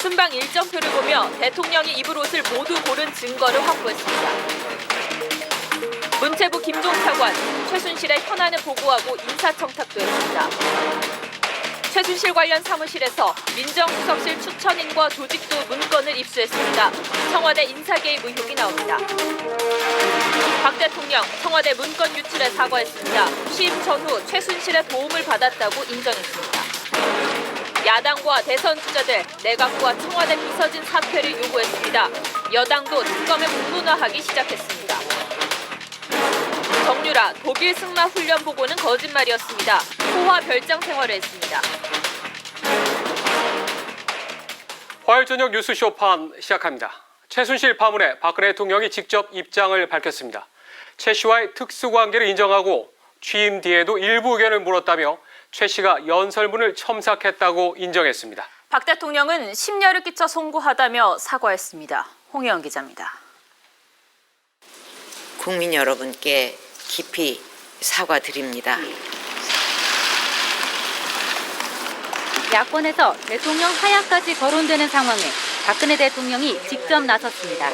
순방 일정표를 보며 대통령이 입을 옷을 모두 고른 증거를 확보했습니다. 문체부 김종 차관, 최순실의 현안을 보고하고 인사청탁도 했습니다. 최순실 관련 사무실에서 민정수석실 추천인과 조직도 문건을 입수했습니다. 청와대 인사개입 의혹이 나옵니다. 박 대통령 청와대 문건 유출에 사과했습니다. 취임 전후 최순실의 도움을 받았다고 인정했습니다. 야당과 대선 주자들, 내각과 청와대 비서진 사퇴를 요구했습니다. 여당도 특검을 공론화하기 시작했습니다. 정유라, 독일 승마 훈련 보고는 거짓말이었습니다. 호화 별장 생활을 했습니다. 화요일 저녁 뉴스 쇼판 시작합니다. 최순실 파문에 박근혜 대통령이 직접 입장을 밝혔습니다. 최 씨와의 특수관계를 인정하고 취임 뒤에도 일부 의견을 물었다며 최 씨가 연설문을 첨삭했다고 인정했습니다. 박 대통령은 심려를 끼쳐 송구하다며 사과했습니다. 홍혜영 기자입니다. 국민 여러분께 깊이 사과드립니다. 야권에서 대통령 하야까지 거론되는 상황에 박근혜 대통령이 직접 나섰습니다.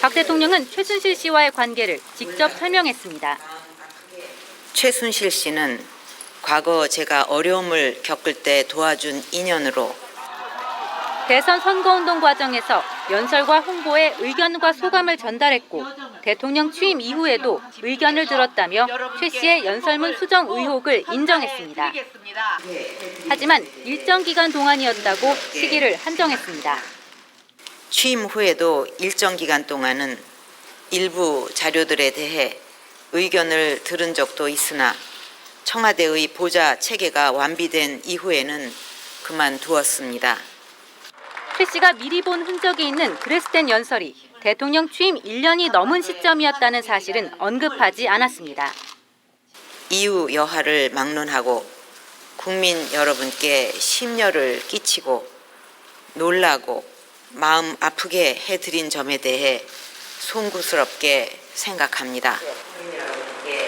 박 대통령은 최순실 씨와의 관계를 직접 설명했습니다. 최순실 씨는 과거 제가 어려움을 겪을 때 도와준 인연으로 대선 선거운동 과정에서 연설과 홍보에 의견과 소감을 전달했고 대통령 취임 이후에도 의견을 들었다며 최 씨의 연설문 수정 의혹을 인정했습니다. 하지만 일정 기간 동안이었다고 시기를 한정했습니다. 취임 후에도 일정 기간 동안은 일부 자료들에 대해 의견을 들은 적도 있으나 청와대의 보좌 체계가 완비된 이후에는 그만두었습니다. 최 씨가 미리 본 흔적이 있는 그레스덴 연설이 대통령 취임 1년이 넘은 시점이었다는 사실은 언급하지 않았습니다. 이후 여하를 막론하고 국민 여러분께 심려를 끼치고 놀라고 마음 아프게 해드린 점에 대해 송구스럽게 생각합니다.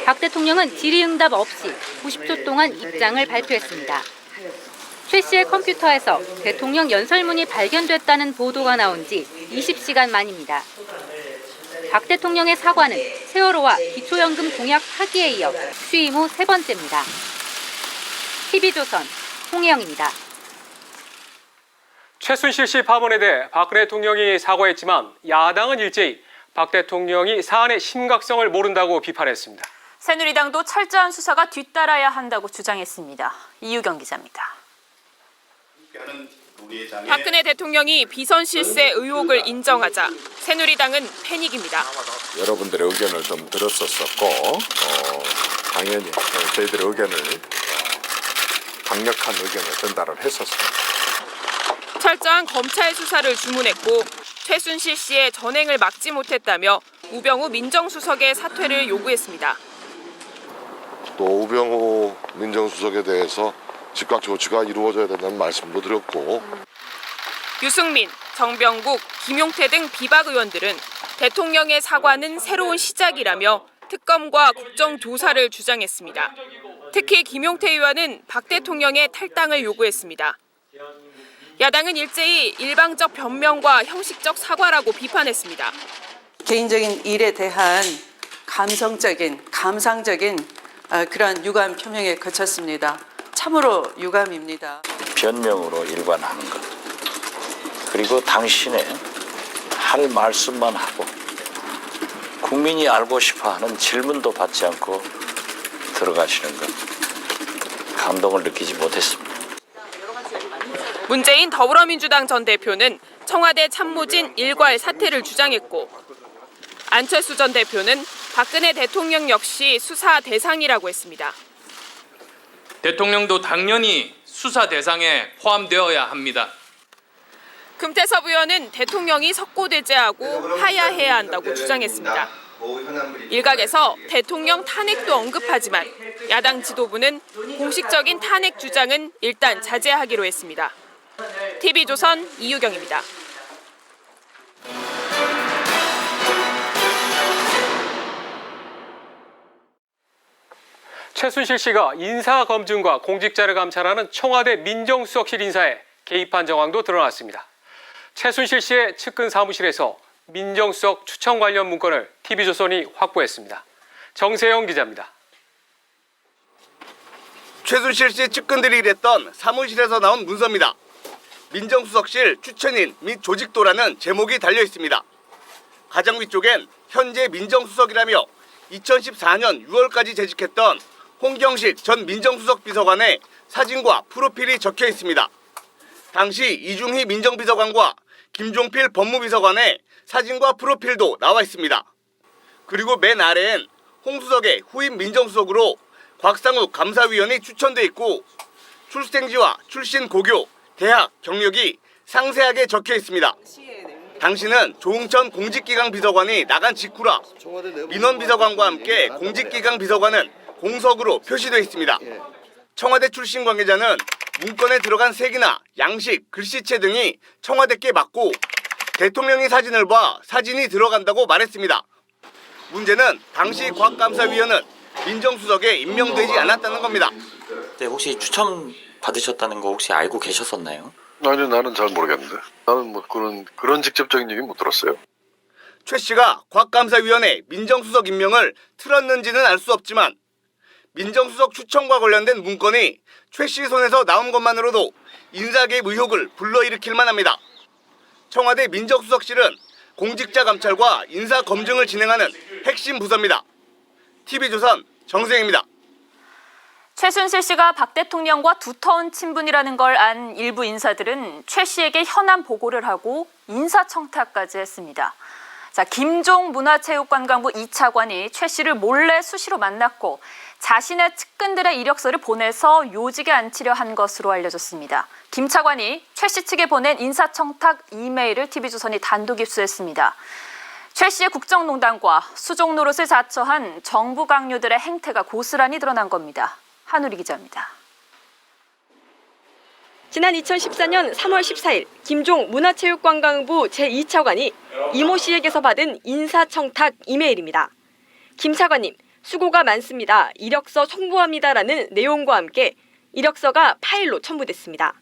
박 대통령은 질의응답 없이 90초 동안 입장을 발표했습니다. 최 씨의 컴퓨터에서 대통령 연설문이 발견됐다는 보도가 나온 지 20시간 만입니다. 박 대통령의 사과는 세월호와 기초연금 공약 파기에 이어 취임 후 세 번째입니다. TV조선 홍혜영입니다. 최순실 씨 파문에 대해 박근혜 대통령이 사과했지만 야당은 일제히 박 대통령이 사안의 심각성을 모른다고 비판했습니다. 새누리당도 철저한 수사가 뒤따라야 한다고 주장했습니다. 이유경 기자입니다. 박근혜 대통령이 비선 실세 의혹을 인정하자 새누리당은 패닉입니다. 여러분들의 의견을 좀 들었었고 당연히 저희들의 의견을 강력한 의견을 전달을 했었습니다. 철저한 검찰 수사를 주문했고 최순실 씨의 전행을 막지 못했다며 우병우 민정수석의 사퇴를 요구했습니다. 또 우병우 민정수석에 대해서 즉각 조치가 이루어져야 된다는 말씀도 드렸고 유승민, 정병국, 김용태 등 비박 의원들은 대통령의 사과는 새로운 시작이라며 특검과 국정조사를 주장했습니다. 특히 김용태 의원은 박 대통령의 탈당을 요구했습니다. 야당은 일제히 일방적 변명과 형식적 사과라고 비판했습니다. 개인적인 일에 대한 감상적인 그런 유감 표명에 거쳤습니다. 참으로 유감입니다. 변명으로 일관하는 것. 그리고 당신의 할 말씀만 하고 국민이 알고 싶어하는 질문도 받지 않고 들어가시는 것. 감동을 느끼지 못했습니다. 문재인 더불어민주당 전 대표는 청와대 참모진 일괄 사퇴를 주장했고 안철수 전 대표는 박근혜 대통령 역시 수사 대상이라고 했습니다. 대통령도 당연히 수사 대상에 포함되어야 합니다. 금태섭 의원은 대통령이 석고대죄하고 하야해야 한다고 주장했습니다. 일각에서 대통령 탄핵도 언급하지만 야당 지도부는 공식적인 탄핵 주장은 일단 자제하기로 했습니다. TV조선 이유경입니다. 최순실 씨가 인사검증과 공직자를 감찰하는 청와대 민정수석실 인사에 개입한 정황도 드러났습니다. 최순실 씨의 측근 사무실에서 민정수석 추천 관련 문건을 TV조선이 확보했습니다. 정세영 기자입니다. 최순실 씨 측근들이 일했던 사무실에서 나온 문서입니다. 민정수석실 추천인 및 조직도라는 제목이 달려 있습니다. 가장 위쪽엔 현재 민정수석이라며 2014년 6월까지 재직했던 홍경식 전 민정수석 비서관의 사진과 프로필이 적혀 있습니다. 당시 이중희 민정비서관과 김종필 법무비서관의 사진과 프로필도 나와 있습니다. 그리고 맨 아래엔 홍수석의 후임 민정수석으로 곽상욱 감사위원이 추천돼 있고 출생지와 출신 고교, 대학, 경력이 상세하게 적혀 있습니다. 당시는 조응천 공직기강 비서관이 나간 직후라 민원 비서관과 함께 공직기강 비서관은 공석으로 표시되어 있습니다. 청와대 출신 관계자는 문건에 들어간 색이나 양식, 글씨체 등이 청와대께 맞고 대통령이 사진을 봐 사진이 들어간다고 말했습니다. 문제는 당시 과학감사위원은 민정수석에 임명되지 않았다는 겁니다. 네, 혹시 추천 받으셨다는 거 혹시 알고 계셨었나요? 아니요, 나는 잘 모르겠는데. 나는 뭐 그런 직접적인 얘기 못 들었어요. 최 씨가 과학감사위원회 민정수석 임명을 틀었는지는 알 수 없지만 민정수석 추천과 관련된 문건이 최 씨 손에서 나온 것만으로도 인사개입 의혹을 불러일으킬 만합니다. 청와대 민정수석실은 공직자 감찰과 인사 검증을 진행하는 핵심 부서입니다. TV조선 정세영입니다. 최순실 씨가 박 대통령과 두터운 친분이라는 걸 안 일부 인사들은 최 씨에게 현안 보고를 하고 인사청탁까지 했습니다. 자, 김종 문화체육관광부 2차관이 최 씨를 몰래 수시로 만났고 자신의 측근들의 이력서를 보내서 요직에 앉히려 한 것으로 알려졌습니다. 김 차관이 최 씨 측에 보낸 인사청탁 이메일을 TV조선이 단독 입수했습니다. 최 씨의 국정농단과 수종 노릇을 자처한 정부 강요들의 행태가 고스란히 드러난 겁니다. 한우리 기자입니다. 지난 2014년 3월 14일 김종 문화체육관광부 제2차관이 이모 씨에게서 받은 인사청탁 이메일입니다. 김 차관님, 수고가 많습니다. 이력서 송부합니다라는 내용과 함께 이력서가 파일로 첨부됐습니다.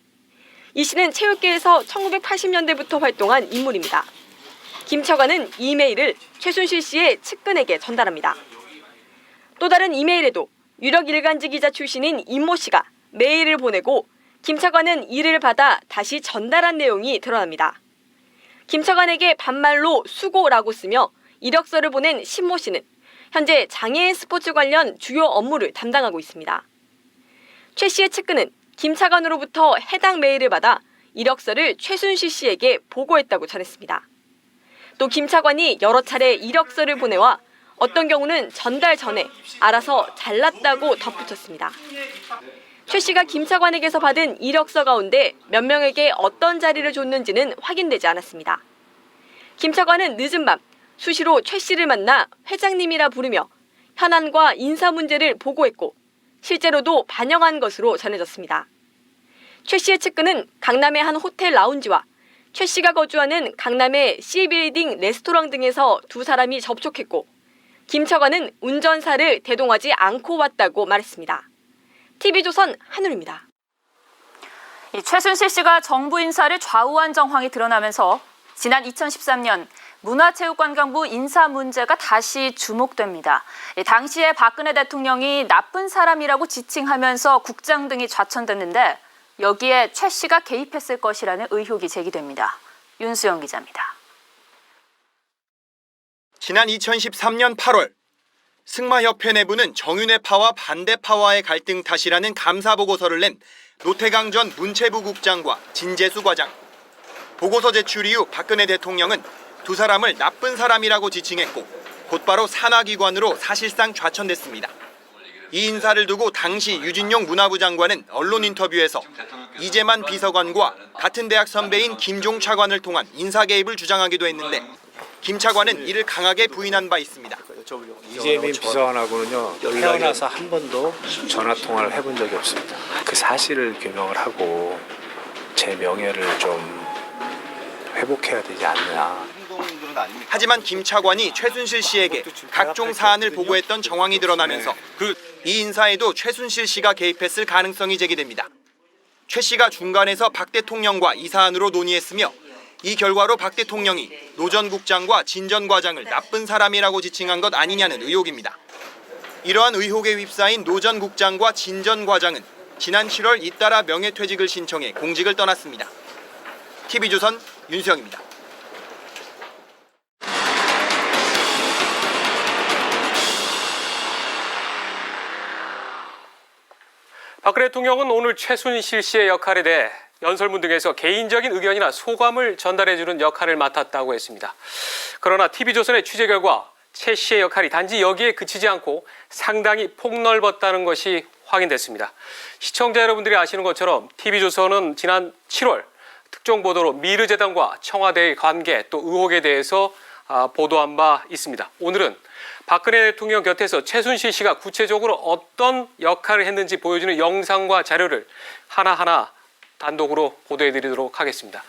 이 씨는 체육계에서 1980년대부터 활동한 인물입니다. 김 차관은 이메일을 최순실 씨의 측근에게 전달합니다. 또 다른 이메일에도 유력 일간지 기자 출신인 임모 씨가 메일을 보내고 김 차관은 이를 받아 다시 전달한 내용이 드러납니다. 김 차관에게 반말로 수고라고 쓰며 이력서를 보낸 신모 씨는 현재 장애인 스포츠 관련 주요 업무를 담당하고 있습니다. 최 씨의 측근은 김 차관으로부터 해당 메일을 받아 이력서를 최순실 씨에게 보고했다고 전했습니다. 또 김 차관이 여러 차례 이력서를 보내와 어떤 경우는 전달 전에 알아서 잘랐다고 덧붙였습니다. 최 씨가 김 차관에게서 받은 이력서 가운데 몇 명에게 어떤 자리를 줬는지는 확인되지 않았습니다. 김 차관은 늦은 밤 수시로 최 씨를 만나 회장님이라 부르며 현안과 인사 문제를 보고했고 실제로도 반영한 것으로 전해졌습니다. 최 씨의 측근은 강남의 한 호텔 라운지와 최 씨가 거주하는 강남의 C빌딩 레스토랑 등에서 두 사람이 접촉했고 김 차관은 운전사를 대동하지 않고 왔다고 말했습니다. TV조선 한울입니다. 최순실 씨가 정부 인사를 좌우한 정황이 드러나면서 지난 2013년 문화체육관광부 인사 문제가 다시 주목됩니다. 당시에 박근혜 대통령이 나쁜 사람이라고 지칭하면서 국장 등이 좌천됐는데 여기에 최 씨가 개입했을 것이라는 의혹이 제기됩니다. 윤수영 기자입니다. 지난 2013년 8월 승마협회 내부는 정윤회파와 반대파와의 갈등 탓이라는 감사보고서를 낸 노태강 전 문체부 국장과 진재수 과장. 보고서 제출 이후 박근혜 대통령은 두 사람을 나쁜 사람이라고 지칭했고 곧바로 산하기관으로 사실상 좌천됐습니다. 이 인사를 두고 당시 유진용 문화부 장관은 언론 인터뷰에서 이재만 비서관과 같은 대학 선배인 김종 차관을 통한 인사 개입을 주장하기도 했는데 김 차관은 이를 강하게 부인한 바 있습니다. 이재민 비서관하고는요 태어나서 한 번도 전화 통화를 해본 적이 없습니다. 그 사실을 규명을 하고 제 명예를 좀 회복해야 되지 않나. 하지만 김 차관이 최순실 씨에게 각종 사안을 보고했던 정황이 드러나면서 이 인사에도 최순실 씨가 개입했을 가능성이 제기됩니다. 최 씨가 중간에서 박 대통령과 이 사안으로 논의했으며 이 결과로 박 대통령이 노 전 국장과 진 전 과장을 나쁜 사람이라고 지칭한 것 아니냐는 의혹입니다. 이러한 의혹에 휩싸인 노 전 국장과 진 전 과장은 지난 7월 잇따라 명예퇴직을 신청해 공직을 떠났습니다. TV조선 윤수영입니다. 박근혜 대통령은 오늘 최순실 씨의 역할에 대해 연설문 등에서 개인적인 의견이나 소감을 전달해주는 역할을 맡았다고 했습니다. 그러나 TV조선의 취재 결과 최 씨의 역할이 단지 여기에 그치지 않고 상당히 폭넓었다는 것이 확인됐습니다. 시청자 여러분들이 아시는 것처럼 TV조선은 지난 7월 특종보도로 미르재단과 청와대의 관계 또 의혹에 대해서 보도한 바 있습니다. 오늘은 박근혜 대통령 곁에서 최순실 씨가 구체적으로 어떤 역할을 했는지 보여주는 영상과 자료를 하나하나 단독으로 보도해드리도록 하겠습니다.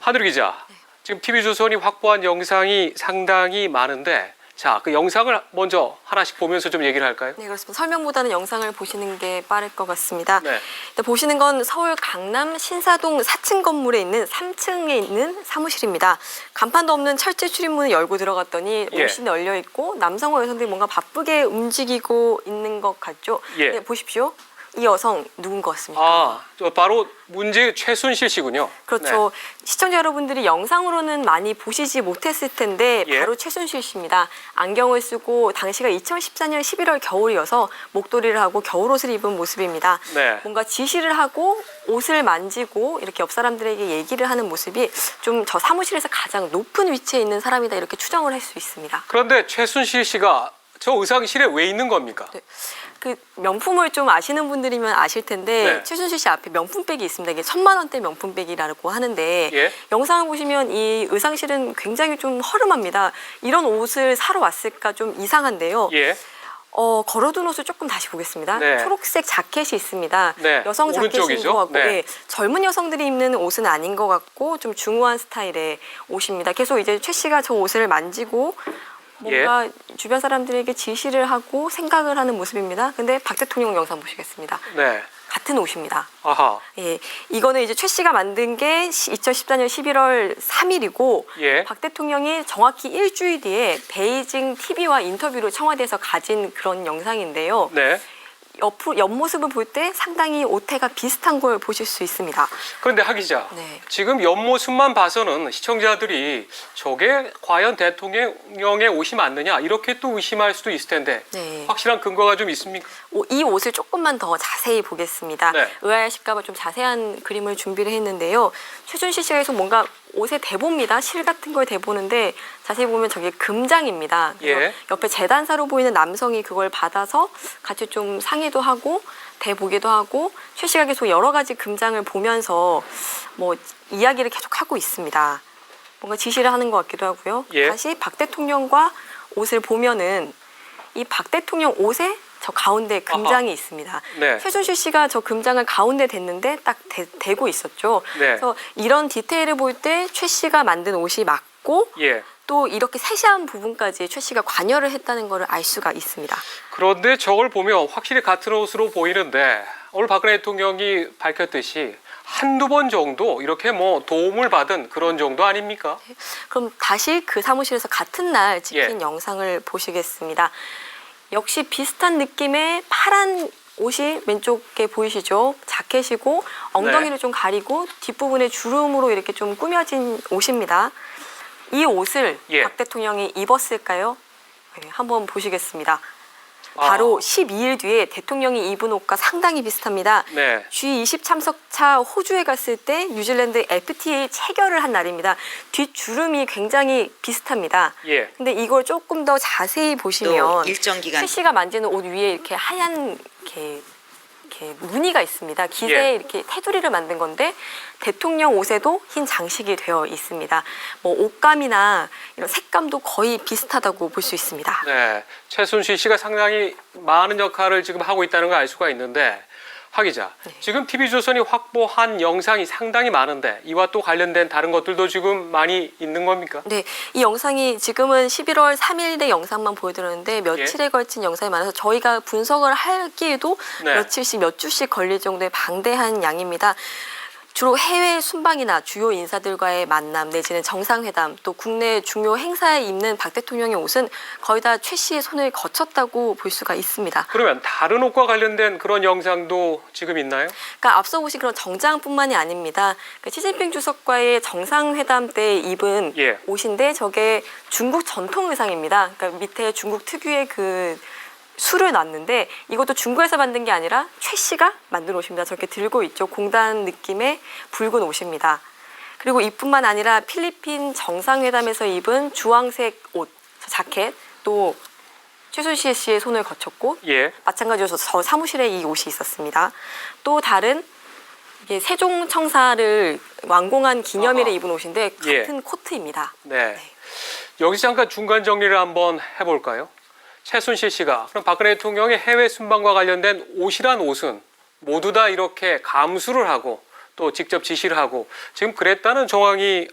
하두리 기자, 지금 TV조선이 확보한 영상이 상당히 많은데 자, 그 영상을 먼저 하나씩 보면서 좀 얘기를 할까요? 네, 그렇습니다. 설명보다는 영상을 보시는 게 빠를 것 같습니다. 네. 보시는 건 서울 강남 신사동 4층 건물에 있는 3층에 있는 사무실입니다. 간판도 없는 철제 출입문을 열고 들어갔더니 옷이 널려 있고 남성과 여성들이 뭔가 바쁘게 움직이고 있는 것 같죠? 네, 보십시오. 이 여성 누군 것 같습니까? 바로 문제의 최순실 씨군요. 그렇죠. 네. 시청자 여러분들이 영상으로는 많이 보시지 못했을 텐데 바로 최순실 씨입니다. 안경을 쓰고 당시가 2014년 11월 겨울이어서 목도리를 하고 겨울옷을 입은 모습입니다. 네. 뭔가 지시를 하고 옷을 만지고 이렇게 옆 사람들에게 얘기를 하는 모습이 좀 저 사무실에서 가장 높은 위치에 있는 사람이다 이렇게 추정을 할 수 있습니다. 그런데 최순실 씨가 저 의상실에 왜 있는 겁니까? 네. 그 명품을 좀 아시는 분들이면 아실 텐데 최순실 씨 앞에 명품백이 있습니다. 이게 1,000만 원대 명품백이라고 하는데 영상을 보시면 이 의상실은 굉장히 좀 허름합니다. 이런 옷을 사러 왔을까 좀 이상한데요. 걸어둔 옷을 조금 다시 보겠습니다. 초록색 자켓이 있습니다. 여성 자켓인 것 같고 젊은 여성들이 입는 옷은 아닌 것 같고 좀 중후한 스타일의 옷입니다. 계속 이제 최 씨가 저 옷을 만지고 뭔가 주변 사람들에게 지시를 하고 생각을 하는 모습입니다. 근데 박 대통령 영상 보시겠습니다. 같은 옷입니다. 이거는 이제 최 씨가 만든 게 2014년 11월 3일이고 박 대통령이 정확히 일주일 뒤에 베이징 TV와 인터뷰로 청와대에서 가진 그런 영상인데요. 옆모습을 볼 때 상당히 오태가 비슷한 걸 보실 수 있습니다. 그런데 하 기자, 지금 옆모습만 봐서는 시청자들이 저게 과연 대통령의 옷이 맞느냐 이렇게 또 의심할 수도 있을 텐데 확실한 근거가 좀 있습니까? 이 옷을 조금만 더 자세히 보겠습니다. 의아하실까 봐 좀 자세한 그림을 준비를 했는데요. 최순실 씨가 계속 뭔가 옷에 대봅니다. 실 같은 걸 대보는데 자세히 보면 저게 금장입니다. 옆에 재단사로 보이는 남성이 그걸 받아서 같이 좀 상의도 하고 대보기도 하고 최 씨가 계속 여러 가지 금장을 보면서 뭐 이야기를 계속 하고 있습니다. 뭔가 지시를 하는 것 같기도 하고요. 다시 박 대통령과 옷을 보면은 이 박 대통령 옷에 저 가운데 금장이 있습니다. 최순실 씨가 저 금장을 가운데 댔는데 딱 대고 있었죠. 그래서 이런 디테일을 볼 때 최 씨가 만든 옷이 맞고 또 이렇게 세세한 부분까지 최 씨가 관여를 했다는 것을 알 수가 있습니다. 그런데 저걸 보면 확실히 같은 옷으로 보이는데 오늘 박근혜 대통령이 밝혔듯이 한두 번 정도 이렇게 뭐 도움을 받은 그런 정도 아닙니까? 그럼 다시 그 사무실에서 같은 날 찍힌 영상을 보시겠습니다. 역시 비슷한 느낌의 파란 옷이 왼쪽에 보이시죠? 자켓이고 엉덩이를 좀 가리고 뒷부분에 주름으로 이렇게 좀 꾸며진 옷입니다. 이 옷을 박 대통령이 입었을까요? 한번 보시겠습니다. 바로 12일 뒤에 대통령이 입은 옷과 상당히 비슷합니다. G20 참석차 호주에 갔을 때 뉴질랜드 FTA 체결을 한 날입니다. 뒷주름이 굉장히 비슷합니다. 근데 이걸 조금 더 자세히 보시면 일정 기간 최 씨가 만지는 옷 위에 이렇게 하얀 이렇게 무늬가 있습니다. 기세에 이렇게 테두리를 만든 건데 대통령 옷에도 흰 장식이 되어 있습니다. 뭐 옷감이나 이런 색감도 거의 비슷하다고 볼 수 있습니다. 최순실 씨가 상당히 많은 역할을 지금 하고 있다는 걸 알 수가 있는데 하 기자, 지금 TV조선이 확보한 영상이 상당히 많은데 이와 또 관련된 다른 것들도 지금 많이 있는 겁니까? 네, 이 영상이 지금은 11월 3일의 영상만 보여드렸는데 며칠에 걸친 영상이 많아서 저희가 분석을 하기에도 네. 며칠씩 몇 주씩 걸릴 정도의 방대한 양입니다. 주로 해외 순방이나 주요 인사들과의 만남 내지는 정상회담 또 국내 중요 행사에 입는 박 대통령의 옷은 거의 다 최 씨의 손을 거쳤다고 볼 수가 있습니다. 그러면 다른 옷과 관련된 그런 영상도 지금 있나요? 그러니까 앞서 보신 그런 정장뿐만이 아닙니다. 그러니까 시진핑 주석과의 정상회담 때 입은 예. 옷인데 저게 중국 전통 의상입니다. 그러니까 밑에 중국 특유의 그 술을 놨는데 이것도 중국에서 만든 게 아니라 최 씨가 만든 옷입니다. 저렇게 들고 있죠. 공단 느낌의 붉은 옷입니다. 그리고 이뿐만 아니라 필리핀 정상회담에서 입은 주황색 옷, 자켓 또 최순실 씨의 손을 거쳤고 예. 마찬가지로 저 사무실에 이 옷이 있었습니다. 또 다른 이게 세종청사를 완공한 기념일에 입은 옷인데 예. 같은 코트입니다. 네. 여기서 잠깐 중간 정리를 한번 해볼까요? 최순실 씨가 그럼 박근혜 대통령의 해외 순방과 관련된 옷이란 옷은 모두 다 이렇게 감수를 하고 또 직접 지시를 하고 지금 그랬다는 정황이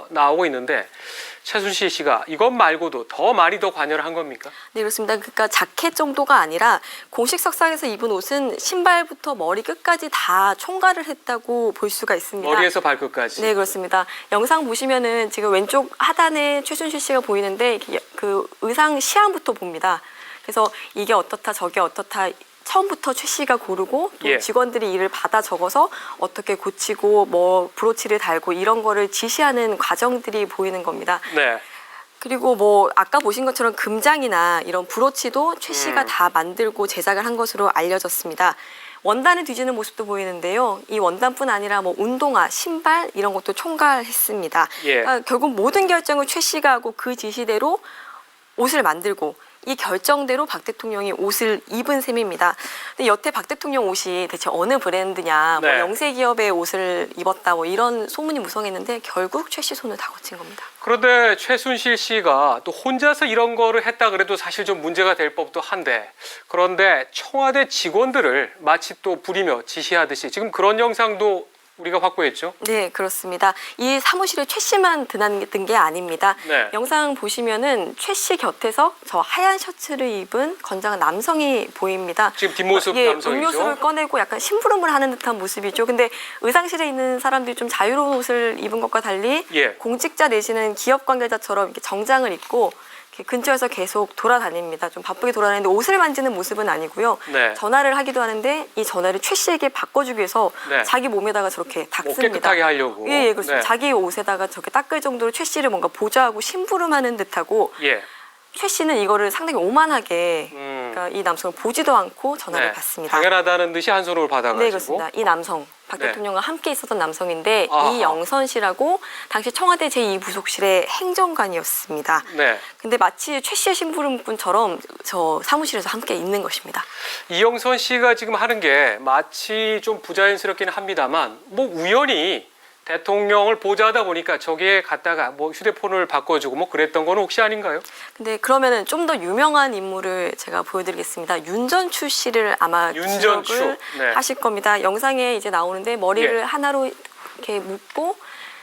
나오고 있는데 최순실 씨가 이것 말고도 더 많이 더 관여를 한 겁니까? 네, 그렇습니다. 그러니까 자켓 정도가 아니라 공식 석상에서 입은 옷은 신발부터 머리 끝까지 다 총괄을 했다고 볼 수가 있습니다. 머리에서 발끝까지. 네, 그렇습니다. 영상 보시면은 지금 왼쪽 하단에 최순실 씨가 보이는데 그 의상 시안부터 봅니다. 그래서 이게 어떻다 저게 어떻다 처음부터 최 씨가 고르고 또 예. 직원들이 이를 받아 적어서 어떻게 고치고 뭐 브로치를 달고 이런 거를 지시하는 과정들이 보이는 겁니다. 네. 그리고 뭐 아까 보신 것처럼 금장이나 이런 브로치도 최 씨가 다 만들고 제작을 한 것으로 알려졌습니다. 원단을 뒤지는 모습도 보이는데요. 이 원단뿐 아니라 뭐 운동화, 신발 이런 것도 총괄했습니다. 예. 그러니까 결국 모든 결정을 최 씨가 하고 그 지시대로 옷을 만들고 이 결정대로 박 대통령이 옷을 입은 셈입니다. 근데 여태 박 대통령 옷이 대체 어느 브랜드냐, 네. 뭐 영세 기업의 옷을 입었다, 뭐 이런 소문이 무성했는데 결국 최 씨 손을 다 거친 겁니다. 그런데 최순실 씨가 또 혼자서 이런 거를 했다 그래도 사실 좀 문제가 될 법도 한데 그런데 청와대 직원들을 마치 또 부리며 지시하듯이 지금 그런 영상도 우리가 확보했죠? 네, 그렇습니다. 이 사무실에 최 씨만 드나든 게 아닙니다. 네. 영상 보시면은 최 씨 곁에서 저 하얀 셔츠를 입은 건장한 남성이 보입니다. 지금 뒷모습 예, 남성이죠? 음료수를 꺼내고 약간 심부름을 하는 듯한 모습이죠. 근데 의상실에 있는 사람들이 좀 자유로운 옷을 입은 것과 달리 예. 공직자 내지는 기업 관계자처럼 이렇게 정장을 입고 이렇게 근처에서 계속 돌아다닙니다. 좀 바쁘게 돌아다니는데 옷을 만지는 모습은 아니고요. 네. 전화를 하기도 하는데 이 전화를 최 씨에게 바꿔주기 위해서 네. 자기 몸에다가 저렇게 뭐 닦습니다. 깨끗하게 하려고. 예, 예, 그렇습니다. 네. 자기 옷에다가 저렇게 닦을 정도로 최 씨를 뭔가 보좌하고 심부름하는 듯하고 예. 최 씨는 이거를 상당히 오만하게 그러니까 이 남성을 보지도 않고 전화를 네. 받습니다. 당연하다는 듯이 한 손으로 받아가지고. 네, 그렇습니다. 이 남성, 박 네. 대통령과 함께 있었던 남성인데 아하. 이영선 씨라고 당시 청와대 제2부속실의 행정관이었습니다. 네. 근데 마치 최 씨의 심부름꾼처럼 저 사무실에서 함께 있는 것입니다. 이영선 씨가 지금 하는 게 마치 좀 부자연스럽기는 합니다만 뭐 우연히 대통령을 보좌하다 보니까 저기에 갔다가 뭐 휴대폰을 바꿔주고 뭐 그랬던 건 혹시 아닌가요? 근데 그러면은 좀 더 유명한 인물을 제가 보여드리겠습니다. 윤전추 씨를 아마 윤전추. 기억을 네. 하실 겁니다. 영상에 이제 나오는데 머리를 예. 하나로 이렇게 묶고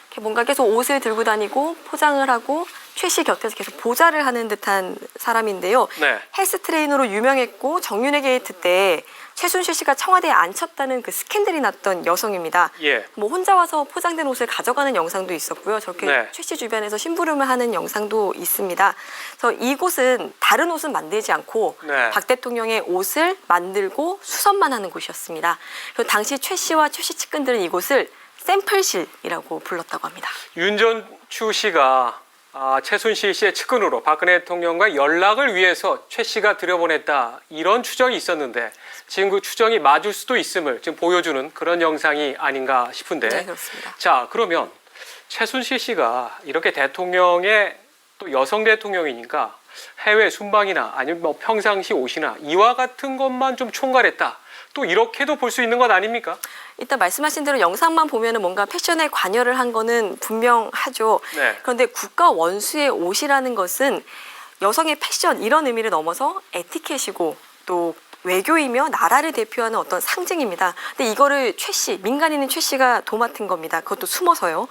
이렇게 뭔가 계속 옷을 들고 다니고 포장을 하고 최 씨 곁에서 계속 보좌를 하는 듯한 사람인데요. 네. 헬스 트레이너로 유명했고 정윤회 게이트 때 최순실 씨가 청와대에 앉혔다는 그 스캔들이 났던 여성입니다. 예. 뭐 혼자 와서 포장된 옷을 가져가는 영상도 있었고요. 저렇게 네. 최 씨 주변에서 심부름을 하는 영상도 있습니다. 그래서 이곳은 다른 옷은 만들지 않고 네. 박 대통령의 옷을 만들고 수선만 하는 곳이었습니다. 그리고 당시 최 씨와 최 씨 측근들은 이곳을 샘플실이라고 불렀다고 합니다. 윤전추 씨가 최순실 씨의 측근으로 박근혜 대통령과 연락을 위해서 최 씨가 들여보냈다 이런 추정이 있었는데 지금 그 추정이 맞을 수도 있음을 지금 보여주는 그런 영상이 아닌가 싶은데 네, 그렇습니다. 자 그러면 최순실 씨가 이렇게 대통령의 또 여성 대통령이니까 해외 순방이나 아니면 뭐 평상시 옷이나 이와 같은 것만 좀 총괄했다 또 이렇게도 볼 수 있는 것 아닙니까? 일단 말씀하신 대로 영상만 보면은 뭔가 패션에 관여를 한 거는 분명하죠. 네. 그런데 국가 원수의 옷이라는 것은 여성의 패션 이런 의미를 넘어서 에티켓이고 또 외교이며 나라를 대표하는 어떤 상징입니다. 근데 이거를 최 씨, 민간인인 최 씨가 도맡은 겁니다. 그것도 숨어서요.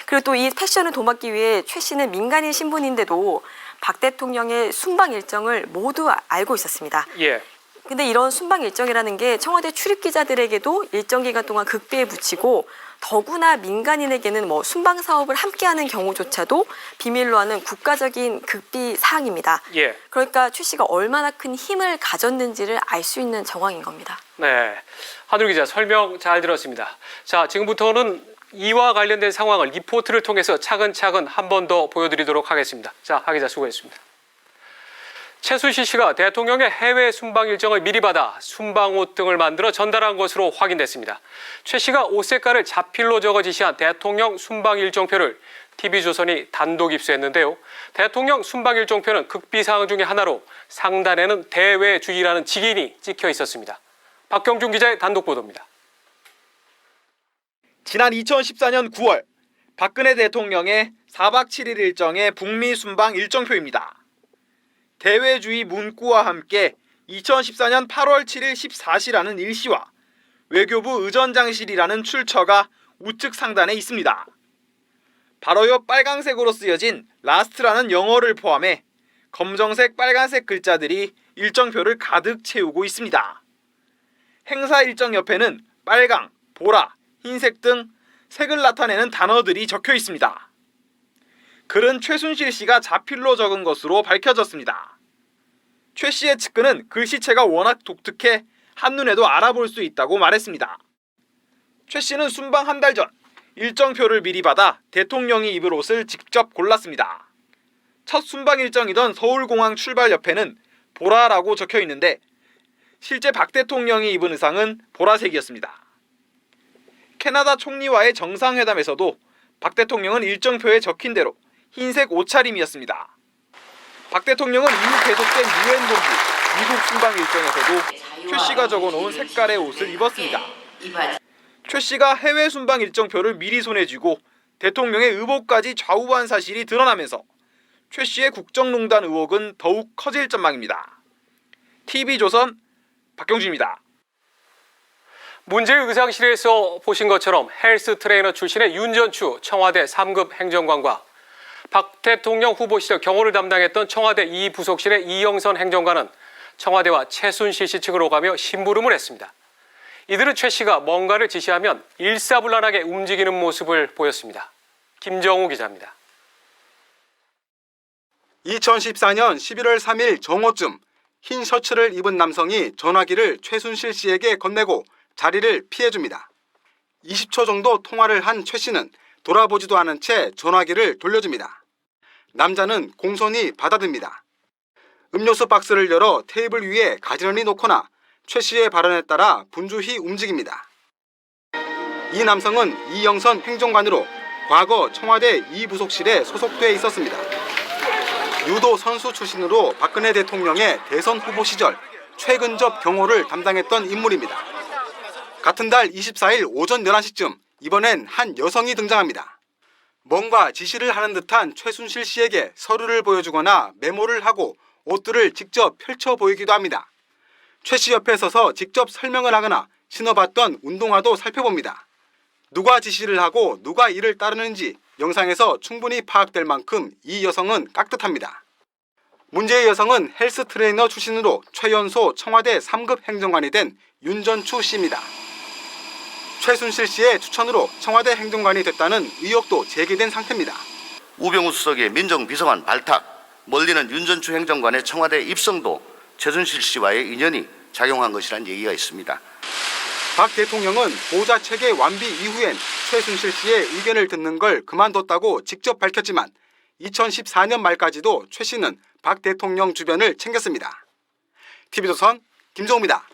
그리고 또 이 패션을 도맡기 위해 최 씨는 민간인 신분인데도 박 대통령의 순방 일정을 모두 알고 있었습니다. 예. 근데 이런 순방 일정이라는 게 청와대 출입 기자들에게도 일정 기간 동안 극비에 붙이고 더구나 민간인에게는 뭐 순방 사업을 함께하는 경우조차도 비밀로 하는 국가적인 극비 사항입니다. 예. 그러니까 최 씨가 얼마나 큰 힘을 가졌는지를 알 수 있는 정황인 겁니다. 네. 한울 기자 설명 잘 들었습니다. 자, 지금부터는 이와 관련된 상황을 리포트를 통해서 차근차근 한 번 더 보여드리도록 하겠습니다. 자, 하 기자 수고했습니다. 최순실 씨가 대통령의 해외 순방 일정을 미리 받아 순방옷 등을 만들어 전달한 것으로 확인됐습니다. 최 씨가 옷 색깔을 자필로 적어 지시한 대통령 순방 일정표를 TV조선이 단독 입수했는데요. 대통령 순방 일정표는 극비사항 중에 하나로 상단에는 대외주의라는 직인이 찍혀 있었습니다. 박경준 기자의 단독 보도입니다. 지난 2014년 9월 박근혜 대통령의 4박 7일 일정의 북미 순방 일정표입니다. 대외주의 문구와 함께 2014년 8월 7일 14시라는 일시와 외교부 의전장실이라는 출처가 우측 상단에 있습니다. 바로 옆 빨강색으로 쓰여진 라스트라는 영어를 포함해 검정색, 빨간색 글자들이 일정표를 가득 채우고 있습니다. 행사 일정 옆에는 빨강, 보라, 흰색 등 색을 나타내는 단어들이 적혀 있습니다. 글은 최순실 씨가 자필로 적은 것으로 밝혀졌습니다. 최 씨의 측근은 글씨체가 워낙 독특해 한눈에도 알아볼 수 있다고 말했습니다. 최 씨는 순방 한 달 전 일정표를 미리 받아 대통령이 입을 옷을 직접 골랐습니다. 첫 순방 일정이던 서울공항 출발 옆에는 보라라고 적혀 있는데 실제 박 대통령이 입은 의상은 보라색이었습니다. 캐나다 총리와의 정상회담에서도 박 대통령은 일정표에 적힌 대로 흰색 옷차림이었습니다. 박 대통령은 이후 계속된 유엔 본부 미국 순방 일정에서도 최 씨가 적어놓은 색깔의 옷을 입었습니다. 최 씨가 해외 순방 일정표를 미리 손에 쥐고 대통령의 의복까지 좌우한 사실이 드러나면서 최 씨의 국정농단 의혹은 더욱 커질 전망입니다. TV조선 박경준입니다. 문제의 의상실에서 보신 것처럼 헬스 트레이너 출신의 윤전추 청와대 3급 행정관과 박 대통령 후보 시절 경호를 담당했던 청와대 2부속실의 이영선 행정관은 청와대와 최순실 씨 측으로 가며 심부름을 했습니다. 이들은 최 씨가 뭔가를 지시하면 일사불란하게 움직이는 모습을 보였습니다. 김정우 기자입니다. 2014년 11월 3일 정오쯤 흰 셔츠를 입은 남성이 전화기를 최순실 씨에게 건네고 자리를 피해줍니다. 20초 정도 통화를 한 최 씨는 돌아보지도 않은 채 전화기를 돌려줍니다. 남자는 공손히 받아듭니다. 음료수 박스를 열어 테이블 위에 가지런히 놓거나 최 씨의 발언에 따라 분주히 움직입니다. 이 남성은 이영선 행정관으로 과거 청와대 2부속실에 소속돼 있었습니다. 유도 선수 출신으로 박근혜 대통령의 대선 후보 시절 최근접 경호를 담당했던 인물입니다. 같은 달 24일 오전 11시쯤 이번엔 한 여성이 등장합니다. 뭔가 지시를 하는 듯한 최순실 씨에게 서류를 보여주거나 메모를 하고 옷들을 직접 펼쳐 보이기도 합니다. 최 씨 옆에 서서 직접 설명을 하거나 신어봤던 운동화도 살펴봅니다. 누가 지시를 하고 누가 이를 따르는지 영상에서 충분히 파악될 만큼 이 여성은 깍듯합니다. 문제의 여성은 헬스 트레이너 출신으로 최연소 청와대 3급 행정관이 된 윤전추 씨입니다. 최순실 씨의 추천으로 청와대 행정관이 됐다는 의혹도 제기된 상태입니다. 우병우 수석의 민정비서관 발탁, 멀리는 윤전추 행정관의 청와대 입성도 최순실 씨와의 인연이 작용한 것이란 얘기가 있습니다. 박 대통령은 보좌 체계 완비 이후엔 최순실 씨의 의견을 듣는 걸 그만뒀다고 직접 밝혔지만 2014년 말까지도 최 씨는 박 대통령 주변을 챙겼습니다. TV조선 김정우입니다.